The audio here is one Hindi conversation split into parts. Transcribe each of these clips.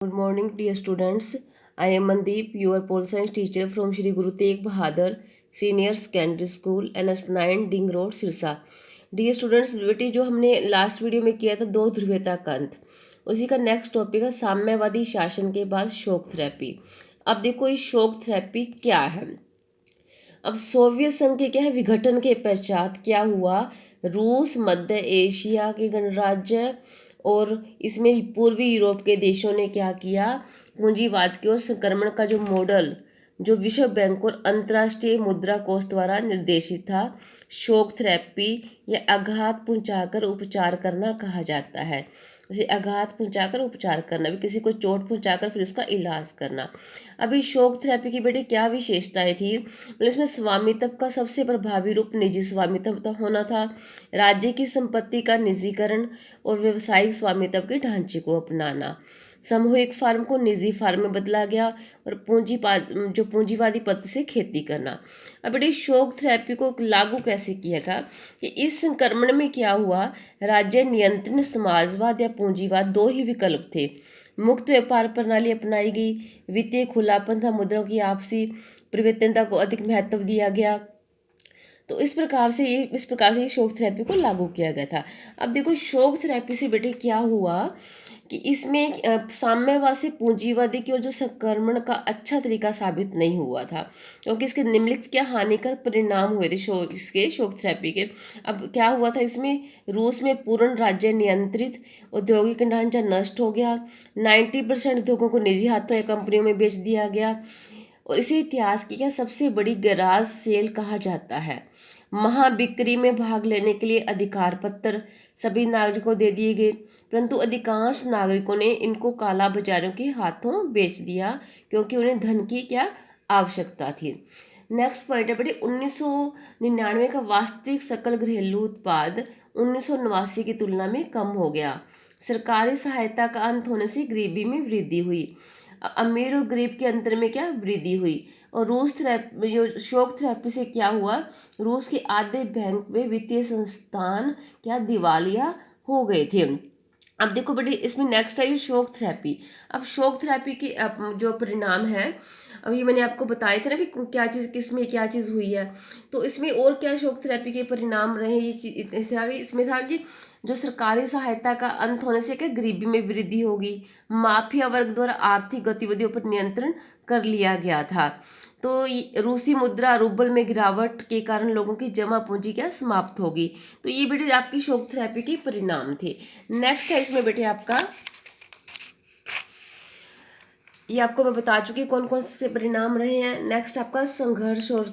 Good morning, dear students. I am Mandeep, your pol science teacher from Shri Guru Tegh Bahadur Senior Secondary School, NS9 Ding Road, Sirsa. Dear students, बेटी जो हमने लास्ट वीडियो में किया था दो ध्रुवीयता का अंत, उसी का नेक्स्ट टॉपिक है साम्यवादी शासन के बाद शोक थेरेपी। अब देखो ये शोक थेरेपी क्या है। अब सोवियत संघ के क्या है विघटन के पश्चात क्या हुआ, रूस, मध्य एशिया के गणराज्य और इसमें पूर्वी यूरोप के देशों ने क्या किया, पूंजीवाद की ओर संक्रमण का जो मॉडल जो विश्व बैंक और अंतर्राष्ट्रीय मुद्रा कोष द्वारा निर्देशित था, शोक थेरेपी या आघात पहुंचाकर उपचार करना कहा जाता है। जैसे आघात पहुंचाकर उपचार करना भी, किसी को चोट पहुंचाकर फिर उसका इलाज करना। अभी शोक थेरेपी की बेटी क्या विशेषताएं थी, मतलब इसमें स्वामित्व का सबसे प्रभावी रूप निजी स्वामित्व होना था, राज्य की संपत्ति का निजीकरण और व्यावसायिक स्वामित्व के ढांचे को अपनाना। सामूहिक फार्म को निजी फार्म में बदला गया और पूंजीवादी पद्धति से खेती करना। अब बेटे शोक थेरेपी को लागू कैसे किया गया कि इस संक्रमण में क्या हुआ, राज्य नियंत्रण, समाजवाद या पूंजीवाद दो ही विकल्प थे। मुक्त व्यापार प्रणाली अपनाई गई, वित्तीय खुलापन था, मुद्राओं की आपसी परिवर्तनता को अधिक महत्व दिया गया। तो इस प्रकार से ये शोक थेरेपी को लागू किया गया था। अब देखो शोक थेरेपी से बेटे क्या हुआ कि इसमें साम्यवाद से पूंजीवादी की ओर जो संक्रमण का अच्छा तरीका साबित नहीं हुआ था, क्योंकि इसके निम्नलिखित क्या हानिकर परिणाम हुए थे शोक थेरेपी के। अब क्या हुआ था इसमें, रूस में पूर्ण राज्य नियंत्रित औद्योगिक ढांचा नष्ट हो गया, 90% उद्योगों को निजी हाथों या कंपनियों में बेच दिया गया और इसे इतिहास की क्या सबसे बड़ी गैराज सेल कहा जाता है। महाबिक्री में भाग लेने के लिए अधिकार पत्र सभी नागरिकों को दे दिए गए, परंतु अधिकांश नागरिकों ने इनको काला बाजारियों के हाथों बेच दिया, क्योंकि उन्हें धन की क्या आवश्यकता थी। नेक्स्ट पॉइंट है बेटे 1999 का वास्तविक सकल घरेलू उत्पाद 1989 की तुलना में कम हो गया। सरकारी सहायता का अंत होने से गरीबी में वृद्धि हुई, अमीर और गरीब के अंतर में क्या वृद्धि हुई। और जो शोक थेरेपी से क्या हुआ, रूस के आधे बैंक व वित्तीय संस्थान क्या दिवालिया हो गए थे। अब देखो बेटी इसमें नेक्स्ट है शोक थेरेपी। अब शोक थेरेपी के जो परिणाम है, अभी मैंने आपको बताए थे ना भी क्या चीज़ किसमें क्या चीज़ हुई है। तो इसमें और क्या शोक थेरेपी के परिणाम रहे, ये चीज इसमें था कि जो सरकारी सहायता का अंत होने से क्या गरीबी में वृद्धि होगी, माफिया वर्ग द्वारा आर्थिक गतिविधियों पर नियंत्रण कर लिया गया था। तो रूसी मुद्रा रूबल में गिरावट के कारण लोगों की जमा पूंजी क्या समाप्त होगी। तो ये बेटे आपकी शोक थेरेपी के परिणाम थे। नेक्स्ट है इसमें बेटे आपका, ये आपको मैं बता चुकी कौन कौन से परिणाम रहे हैं। नेक्स्ट आपका संघर्ष और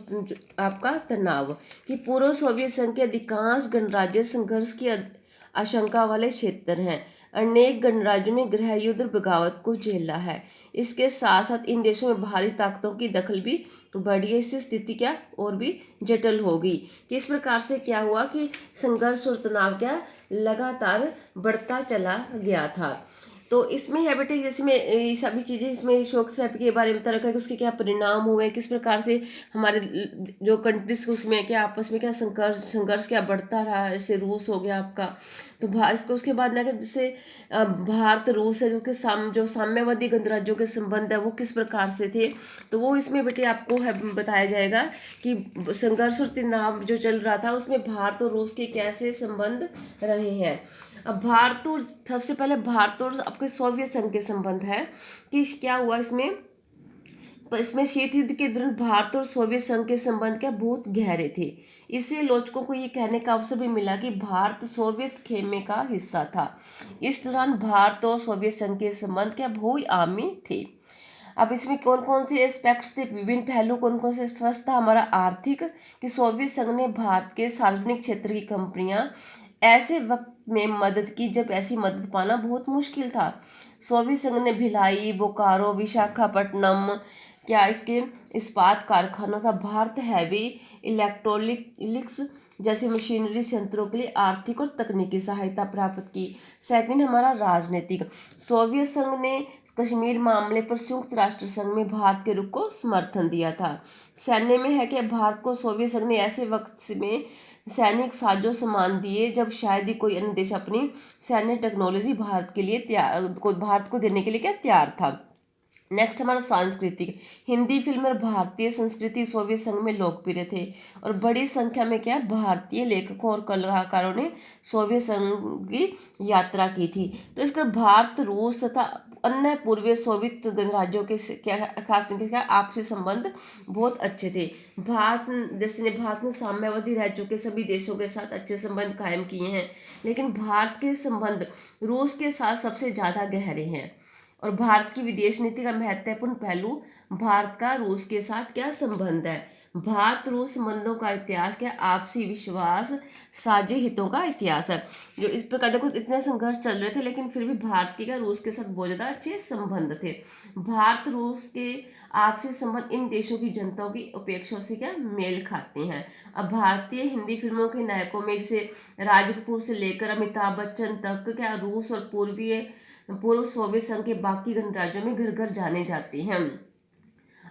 आपका तनाव, कि पूर्व सोवियत संघ के अधिकांश गणराज्य संघर्ष की आशंका वाले क्षेत्र हैं। अनेक गणराज्यों ने गृह युद्ध और बगावत को झेला है। इसके साथ साथ इन देशों में बाहरी ताकतों की दखल भी बढ़ी है। इससे स्थिति क्या और भी जटिल होगी। किस प्रकार से क्या हुआ कि संघर्ष और तनाव क्या लगातार बढ़ता चला गया था। तो इसमें है बेटे जैसे में ये सभी चीज़ें इसमें शोक थेरेपी के बारे में बता रखा है कि उसके क्या परिणाम हुए, किस प्रकार से हमारे जो कंट्रीज उसमें क्या आपस में क्या संघर्ष क्या बढ़ता रहा। जैसे रूस हो गया आपका, तो इसको उसके बाद ना जैसे भारत रूस है जो साम्यवादी गणराज्यों के संबंध है वो किस प्रकार से थे। तो वो इसमें बेटे आपको है बताया जाएगा कि संघर्ष और तनाव जो चल रहा था उसमें भारत और रूस के कैसे संबंध रहे हैं। अब भारत और सबसे पहले भारत और आपके सोवियत संघ के संबंध है कि क्या हुआ इसमें। पर इसमें शीत युद्ध के दौरान भारत और सोवियत संघ के संबंध क्या बहुत गहरे थे। इससे लोचकों को ये कहने का अवसर भी मिला कि भारत सोवियत खेमे का हिस्सा था। इस दौरान भारत और सोवियत संघ के संबंध क्या बहुआयामी थे। अब इसमें कौन कौन से एस्पेक्ट्स थे, विभिन्न पहलू कौन कौन से। फर्स्ट था हमारा आर्थिक, कि सोवियत संघ ने भारत के सार्वजनिक क्षेत्र की कंपनियां ऐसे वक्त में मदद की जब ऐसी मदद पाना बहुत मुश्किल था। सोवियत संघ ने भिलाई, बोकारो, विशाखापट्टनम क्या इसके इस्पात कारखानों था। भारत हैवी इलेक्ट्रॉनिक्स जैसे मशीनरी संयंत्रों के लिए आर्थिक और तकनीकी सहायता प्राप्त की। सेकंड हमारा राजनीतिक, सोवियत संघ ने कश्मीर मामले पर संयुक्त राष्ट्र संघ में भारत के रुख को समर्थन दिया था। सैन्य में है कि भारत को सोवियत संघ ने ऐसे वक्त में सैनिक साजो सामान दिए जब शायद ही कोई अन्य देश अपनी सैन्य टेक्नोलॉजी भारत को देने के लिए क्या तैयार था। नेक्स्ट हमारा सांस्कृतिक, हिंदी फिल्म और भारतीय संस्कृति सोवियत संघ में लोकप्रिय थे और बड़ी संख्या में क्या भारतीय लेखकों और कलाकारों ने सोवियत संघ की यात्रा की थी। तो इसका भारत रूस तथा अन्य पूर्वी सोवियत राज्यों के क्या खास क्या आपसी संबंध बहुत अच्छे थे। भारत ने साम्यवादी राज्यों के सभी देशों के साथ अच्छे संबंध कायम किए हैं, लेकिन भारत के संबंध रूस के साथ सबसे ज़्यादा गहरे हैं। और भारत की विदेश नीति का महत्वपूर्ण पहलू भारत का रूस के साथ क्या संबंध है। भारत रूस संबंधों का इतिहास क्या आपसी विश्वास, साझे हितों का इतिहास है। जो इस प्रकार देखो इतने संघर्ष चल रहे थे, लेकिन फिर भी भारत के क्या रूस के साथ बहुत ज़्यादा अच्छे संबंध थे। भारत रूस के आपसी संबंध इन देशों की जनताओं की अपेक्षाओं से क्या मेल खाते हैं। अब भारतीय हिंदी फिल्मों के नायकों में जैसे राज कपूर से लेकर अमिताभ बच्चन तक क्या रूस और पूर्व सोवियत संघ के बाकी गणराज्यों में घर घर जाने जाते हैं।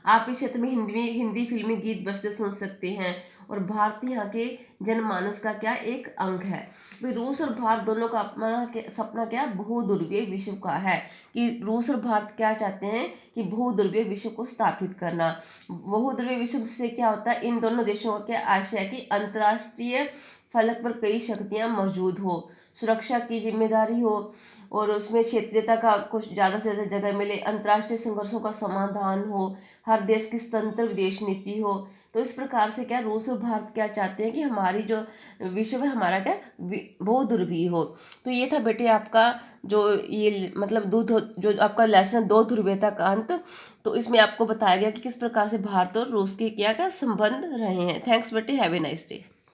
आप इस क्षेत्र में हिंदी फिल्मी गीत बजते सुन सकते हैं और भारत यहाँ के जनमानस का क्या एक अंग है। भाई रूस और भारत दोनों का अपना सपना क्या बहुध्रुवीय विश्व का है, कि रूस और भारत क्या चाहते हैं कि बहुध्रुवीय विश्व को स्थापित करना। बहुध्रुवीय विश्व से क्या होता है, इन दोनों देशों का क्या आशय है कि अंतर्राष्ट्रीय फलक पर कई शक्तियाँ मौजूद हो, सुरक्षा की जिम्मेदारी हो और उसमें क्षेत्रीयता का कुछ ज़्यादा से ज़्यादा जगह मिले, अंतर्राष्ट्रीय संघर्षों का समाधान हो, हर देश की स्वतंत्र विदेश नीति हो। तो इस प्रकार से क्या रूस और भारत क्या चाहते हैं कि हमारी जो विश्व है हमारा क्या बहुध्रुवीय हो। तो ये था बेटे आपका जो ये मतलब जो आपका लेसन दो ध्रुवीयता का अंत। तो इसमें आपको बताया गया कि किस प्रकार से भारत और रूस के क्या क्या संबंध रहे हैं। थैंक्स बेटे, हैव ए नाइस डे।